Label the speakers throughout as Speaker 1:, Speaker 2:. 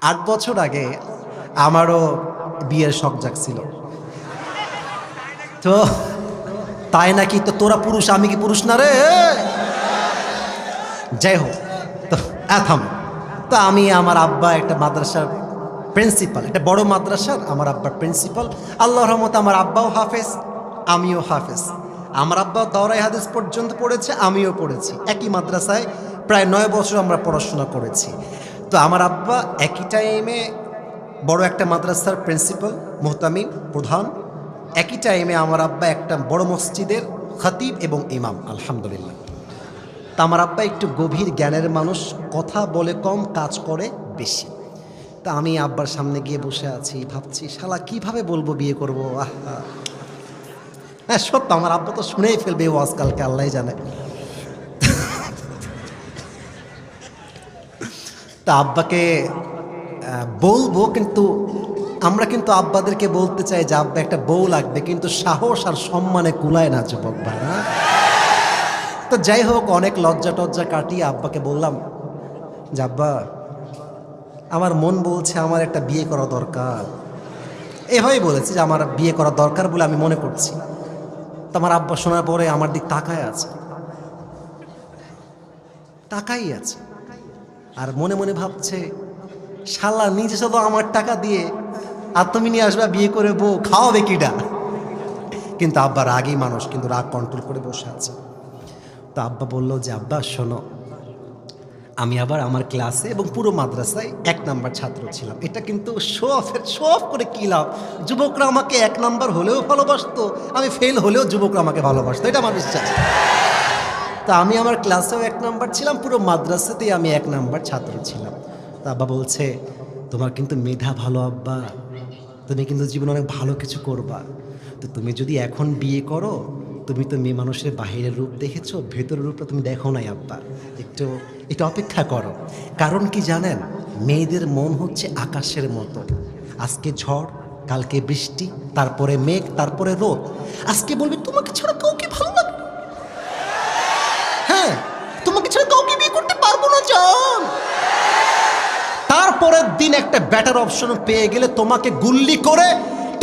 Speaker 1: 8 বছর আগে আমারও বিয়ের শখ জাগছিল। তো তাই নাকি? তো তোরা পুরুষ, আমি কি পুরুষ না রে? যাই হোক, তো থাম। তো আমি, আমার আব্বা একটা মাদ্রাসার প্রিন্সিপাল, একটা বড় মাদ্রাসার আমার আব্বার প্রিন্সিপাল। আল্লাহর রহমতে আমার আব্বাও হাফেজ, আমিও হাফেজ। আমার আব্বা দাওরাই হাদিস পর্যন্ত পড়েছে, আমিও পড়েছি। একই মাদ্রাসায় প্রায় 9 বছর আমরা পড়াশোনা করেছি। তো আমার আব্বা একই টাইমে বড় একটা মাদ্রাসার প্রিন্সিপাল, মুহতামিম, প্রধান। একই টাইমে আমার আব্বা একটা বড় মসজিদের খতিব এবং ইমাম, আলহামদুলিল্লাহ। তা আমার আব্বা একটু গভীর জ্ঞানের মানুষ, কথা বলে কম, কাজ করে বেশি। তা আমি আব্বার সামনে গিয়ে বসে আছি, ভাবছি শালা কিভাবে বলবো বিয়ে করবো। হ্যাঁ সত্য, আমার আব্বা তো শুনেই ফেলবে ও আজকালকে, আল্লাহ জানে। তা আব্বাকে বলবো, কিন্তু আমরা কিন্তু আব্বাদেরকে বলতে চাই যে আব্বা একটা বউ লাগবে, কিন্তু সাহস আর সম্মানে কুলায় না যুবক ভাই। তো যাই হোক, অনেক লজ্জা টজ্জা কাটিয়ে আব্বাকে বললাম যে আব্বা, আমার মন বলছে আমার একটা বিয়ে করা দরকার। এভাবেই বলেছি যে আমার বিয়ে করা দরকার বলে আমি মনে করছি। তো আমার আব্বা শোনার পরে আমার দিক তাকায় আছে, তাকাই আছে, আর মনে মনে ভাবছে শালা নিজে শুধু আমার টাকা দিয়ে আর তুমি নিয়ে আসবা বিয়ে করে বউ, খাওয়াবে কিডা? কিন্তু আব্বা রাগই মানুষ, কিন্তু রাগ কন্ট্রোল করে বসে আছে। তো আব্বা বলল যে আব্বা শোনো, আমি আবার আমার ক্লাসে এবং পুরো মাদ্রাসায় 1 নাম্বার ছাত্র ছিলাম। এটা কিন্তু শো অফ করে কী লাভ? যুবকরা আমাকে 1 নাম্বার হলেও ভালোবাসতো, আমি ফেল হলেও যুবকরা আমাকে ভালোবাসতো, এটা আমার বিশ্বাস। তা আমি আমার ক্লাসেও 1 নাম্বার ছিলাম, পুরো মাদ্রাসাতেই আমি 1 নাম্বার ছাত্র ছিলাম। তা আব্বা বলছে তোমার কিন্তু মেধা ভালো আব্বা, তুমি কিন্তু জীবনে অনেক ভালো কিছু করবা। তো তুমি যদি এখন বিয়ে করো, তুমি তো মেয়ে মানুষের বাহিরের রূপ দেখেছো, ভেতরের রূপটা তুমি দেখো নাই আব্বা, একটু অপেক্ষা করো। কারণ কি জানেন, মেয়েদের মন হচ্ছে আকাশের মতো। আজকে ঝড়, কালকে বৃষ্টি, তারপরে মেঘ, তারপরে রোদ। আজকে বলবে তোমাকে ছাড়া কাউকে ভালো লাগে, হ্যাঁ তোমাকে ছাড়া কাউকে বিয়ে করতে পারবো না জান। তারপরের দিন একটা বেটার অপশন পেয়ে গেলে তোমাকে গুল্লি করে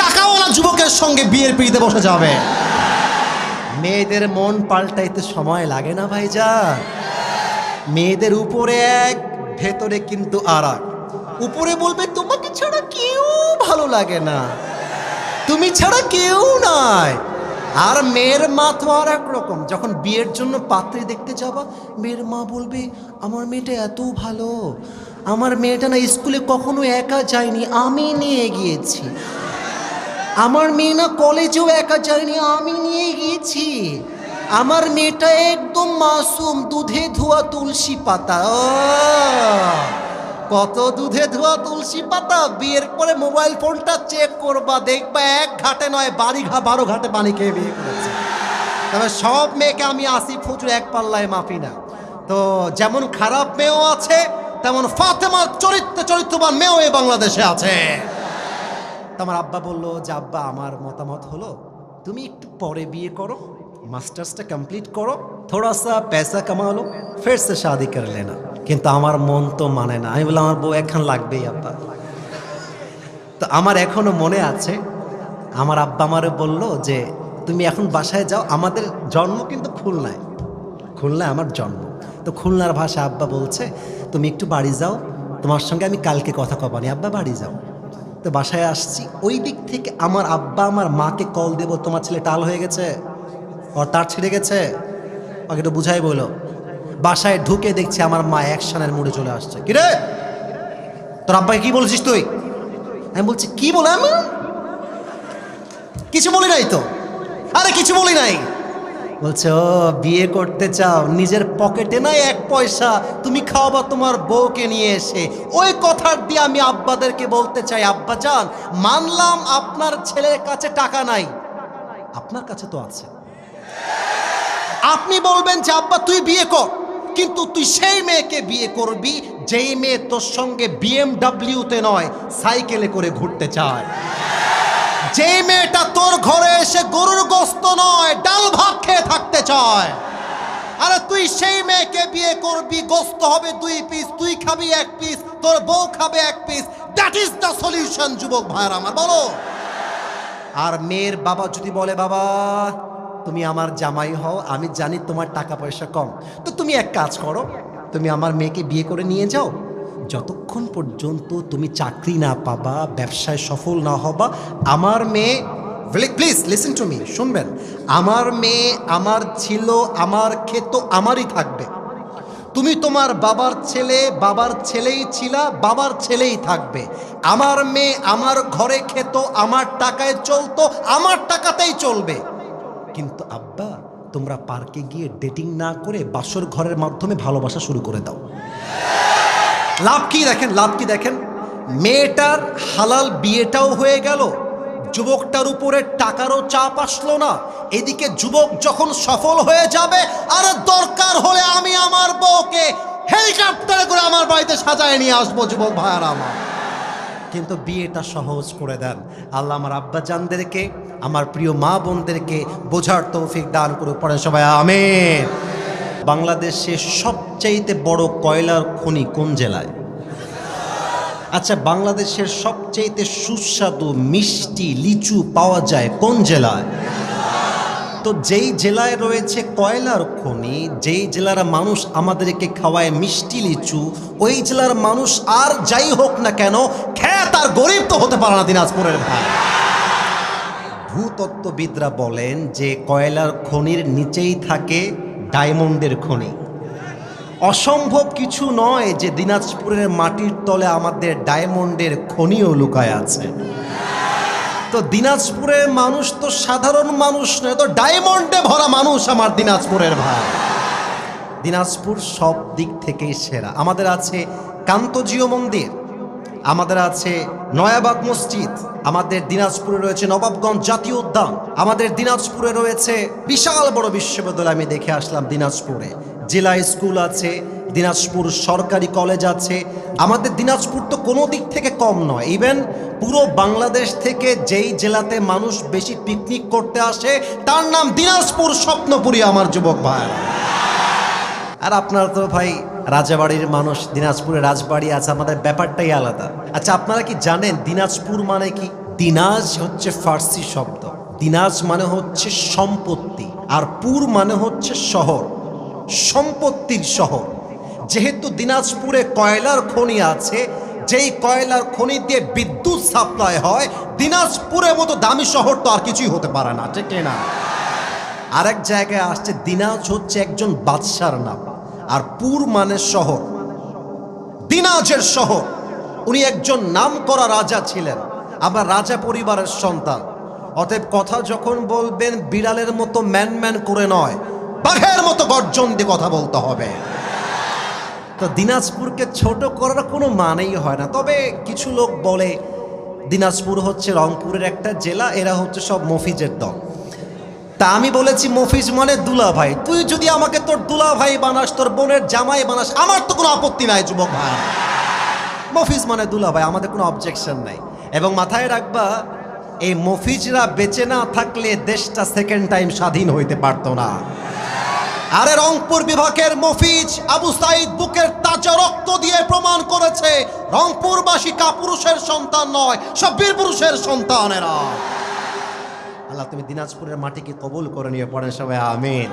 Speaker 1: টাকাওয়ালা যুবকের সঙ্গে বিয়ের পিড়িতে বসে যাবে। মেয়েদের মন পাল্টাইতে সময় লাগে না ভাইজান। মেয়েদের উপরে এক, ভেতরে কিন্তু আর এক। উপরে বলবে তোমাকে ছাড়া কেউ ভালো লাগে না, তুমি ছাড়া কেউ নাই। আর মেয়ের মা তো আর এক রকম। যখন বিয়ের জন্য পাত্রী দেখতে যাবা, মেয়ের মা বলবে আমার মেয়েটা এত ভালো, আমার মেয়েটা না স্কুলে কখনো একা যায়নি, আমি নিয়ে গিয়েছি। আমার মেয়ে না কলেজেও একা যায়নি, আমি নিয়ে গিয়েছি। আমার মেয়েটা একদম মাসুম, দুধে ধোয়া তুলসী পাতা। কত দুধে ধোয়া তুলসী পাতা! বিয়ের পরে মোবাইল ফোনটা চেক করবা, দেখবা 1 ঘাটে নয় 12 ঘাটে পানি খেয়ে বিয়ে করেছে। তবে সব মেয়েকে আমি আসিফ হুজুর 1 পাল্লায় মাপি না। তো যেমন খারাপ মেয়েও আছে, তেমন ফাতেমার চরিত্রবান মেয়েও এই বাংলাদেশে আছে। আমার আব্বা বলল যে আব্বা আমার মতামত হলো তুমি একটু পরে বিয়ে করো, মাস্টার্সটা কমপ্লিট করো, থোড়া সা পয়সা কামা লো, ফের সে শাদি করে লেনা। কিন্তু আমার মন তো মানে না। আমি বললাম আমার বউ একখান লাগবেই আব্বা। তো আমার এখনো মনে আছে, আমার আব্বা আমারে বলল যে তুমি এখন বাসায় যাও। আমাদের জন্ম কিন্তু খুলনায়, খুলনায় আমার জন্ম। তো খুলনার ভাষা আব্বা বলছে তুমি একটু বাড়ি যাও, তোমার সঙ্গে আমি কালকে কথা কবানি, আব্বা বাড়ি যাও। তো বাসায় আসছি, ওই দিক থেকে আমার আব্বা আমার মাকে কল দেব, তোমার ছেলে টাল হয়ে গেছে, ওর তার ছিঁড়ে গেছে, ওকে একটু বুঝাই বলো। বাসায় ঢুকে দেখছি আমার মা অ্যাকশনের মুডে চলে আসছে। কিরে তোর আব্বাকে কি বলছিস তুই? আমি বলছি কি বলে, আমি কিছু বলি নাই তো। আরে কিছু বলি নাই। বলছে ও বিয়ে করতে চাও, নিজের পকেটে নাই 1 পয়সা, তুমি খাওয়াবা তোমার বউকে নিয়ে এসে। ওই কথার দিয়ে আমি আব্বাদেরকে বলতে চাই, আব্বা জান মানলাম আপনার ছেলের কাছে টাকা নাই, আপনার কাছে তো আছে। আপনি বলবেন যে আব্বা তুই বিয়ে কর, কিন্তু তুই সেই মেয়েকে বিয়ে করবি যেই মেয়ে তোর সঙ্গে BMW-তে নয় সাইকেলে করে ঘুরতে চায়, যেই মেয়েটা তোর ঘরে এসে গরুর গোস্ত নয় ডাল ভাত খেয়ে থাকতে চায়। আরে তুই সেই মেয়েকে বিয়ে করবি, গোস্ত হবে 2 পিস, তুই খাবি 1 পিস, তোর বউ খাবে 1 piece. That is the solution যুবক ভাইরা আমার, বলো। আর মেয়ের বাবা যদি বলে, বাবা তুমি আমার জামাই হও, আমি জানি তোমার টাকা পয়সা কম, তো তুমি এক কাজ করো, তুমি আমার মেয়েকে বিয়ে করে নিয়ে যাও। যতক্ষণ পর্যন্ত তুমি চাকরি না পাবা, ব্যবসায় সফল না হবা, আমার মেয়ে, প্লিজ লিসেন টু মি, শুনবেন, আমার মেয়ে আমার ছিল, আমার খেত আমারই থাকবে। তুমি তোমার বাবার ছেলে, বাবার ছেলেই ছিলা, বাবার ছেলেই থাকবে। আমার মেয়ে আমার ঘরে খেত, আমার টাকায় চলতো, আমার টাকাতেই চলবে। কিন্তু আব্বা, তোমরা পার্কে গিয়ে ডেটিং না করে বাসর ঘরের মাধ্যমে ভালোবাসা শুরু করে দাও। লাভ কি দেখেন, লাভ কি দেখেন, মেয়েটার হালাল বিয়েটাও হয়ে গেল, যুবকটার উপরে টাকারও চাপ আসলো না। এদিকে যুবক যখন সফল হয়ে যাবে, আর দরকার হলে আমি আমার বউকে হেলিকপ্টারে করে আমার বাড়িতে সাজায় নিয়ে আসবো যুবক ভাইয়ারা আমার। কিন্তু বিয়েটা সহজ করে দেন আল্লাহ। আমার আব্বা জানদেরকে, আমার প্রিয় মা বোনদেরকে বোঝার তৌফিক দান করে, পড়ে সবাই আমিন। বাংলাদেশে সবচাইতে বড় কয়লার খনি কোন জেলায়? আচ্ছা, বাংলাদেশের সবচাইতে সুস্বাদু মিষ্টি লিচু পাওয়া যায় কোন জেলায়? তো যেই জেলায় রয়েছে কয়লার খনি, যেই জেলার মানুষ আমাদেরকে খাওয়ায় মিষ্টি লিচু, ওই জেলার মানুষ আর যাই হোক না কেন, খ্যাত আর গরিব তো হতে পারে না দিনাজপুরের ভাই। ভূতত্ত্ববিদরা বলেন যে কয়লার খনির নিচেই থাকে ডায়মন্ডের খনি। অসম্ভব কিছু নয় যে দিনাজপুরের মাটির তলে আমাদের ডায়মন্ডের খনিও লুকায় আছে। তো দিনাজপুরের মানুষ তো সাধারণ মানুষ নয়, তো ডায়মন্ডে ভরা মানুষ আমার দিনাজপুরের ভাই। দিনাজপুর সব দিক থেকেই সেরা। আমাদের আছে কান্তজিও মন্দির, আমাদের আছে নয়াবাগ মসজিদ, আমাদের দিনাজপুরে রয়েছে নবাবগঞ্জ জাতীয় উদ্যান, আমাদের দিনাজপুরে রয়েছে বিশাল বড় বিশ্ববিদ্যালয়। আমি দেখে আসলাম দিনাজপুরে জেলা স্কুল আছে, দিনাজপুর সরকারি কলেজ আছে। আমাদের দিনাজপুর তো কোনো দিক থেকে কম নয়। ইভেন পুরো বাংলাদেশ থেকে যেই জেলাতে মানুষ বেশি পিকনিক করতে আসে, তার নাম দিনাজপুর স্বপ্নপুরী আমার যুবক ভাই। আর আপনারা তো ভাই রাজাবাড়ির মানুষ, দিনাজপুরে রাজবাড়ি আছে, আমাদের ব্যাপারটাই আলাদা। আচ্ছা, আপনারা কি জানেন দিনাজপুর মানে কি? দিনাজ হচ্ছে ফার্সি শব্দ, দিনাজ মানে হচ্ছে সম্পত্তি, আর পুর মানে হচ্ছে শহর, সম্পত্তির শহর। যেহেতু দিনাজপুরে কয়লার খনি আছে, যেই কয়লার খনি দিয়ে বিদ্যুৎ সাপ্লাই হয়, দিনাজপুরের মতো দামি শহর তো আর কিছুই হতে পারে না, ঠিক না? আরেক জায়গায় আসছে, দিনাজ হচ্ছে একজন বাদশার নাম, আর পুর মানে শহর। দিনাজের শহর, উনি একজন নামকরা রাজা ছিলেন, আমরা রাজা পরিবারের সন্তান। অতএব কথা যখন বলবেন বিড়ালের মতো ম্যান ম্যান করে নয়, বাঘের মতো গর্জন দিয়ে কথা বলতে হবে। তো দিনাজপুরকে ছোট করার কোনো মানেই হয় না। তবে কিছু লোক বলে দিনাজপুর হচ্ছে রংপুরের একটা জেলা, এরা হচ্ছে সব মফিজের দল। তা আমি বলেছি মফিজ মানে দুলা ভাই, তুই যদি আমাকে তোর দুলা ভাই বানাস, তোর বোনের জামাই বানাস, আমার তো কোনো আপত্তি নাই যুবক ভাই। মফিজ মানে দুলা ভাই, আমাদের কোনো অবজেকশন নাই। এবং মাথায় রাখবা, এই মফিজরা বেঁচে না থাকলে দেশটা সেকেন্ড টাইম স্বাধীন হইতে পারতো না। আরে রংপুর বিভাগের মফিজ আবু সাইদ বুকের তাজা রক্ত দিয়ে প্রমাণ করেছে রংপুরবাসী কাপুরুষের সন্তান নয়, সব বীর পুরুষের সন্তানেরা। আল্লাহ তুমি দিনাজপুরের মাটিকে কবুল করে নিয়ে পড়েন সবাই আমিন।